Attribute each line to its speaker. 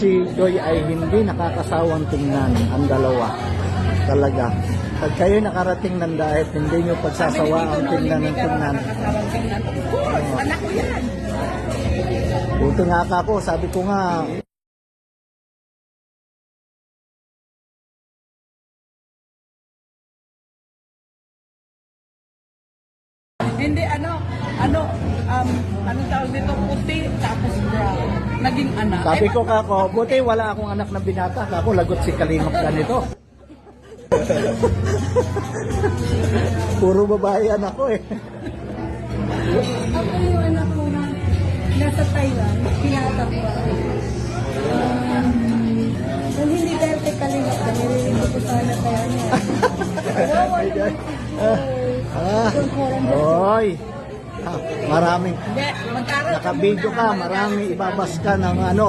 Speaker 1: si Joy ay hindi nakakasawang tingnan ang dalawa. Talaga. Pag kayo nakarating ng daet, hindi nyo pagsasawa ang tingnan ng tingnan.
Speaker 2: Anak ko yan.
Speaker 1: Buti nga ako, sabi ko nga,
Speaker 2: Hindi, anong tawag dito, puti, tapos brown. Naging anak.
Speaker 1: sabi ko kako, buti wala akong anak na binata. Kako, lagot si Kalimot ganito. Puro babae anak ko eh.
Speaker 3: Ako yung anak ko na nasa Thailand, pinatak ko. Kung hindi dahil kay Kalimot, nililindo ko sana kaya niya.
Speaker 1: Oy. Maraming
Speaker 2: Hindi, magkaroon.
Speaker 1: nakabidyo ka, maraming ibabas ka ng ano.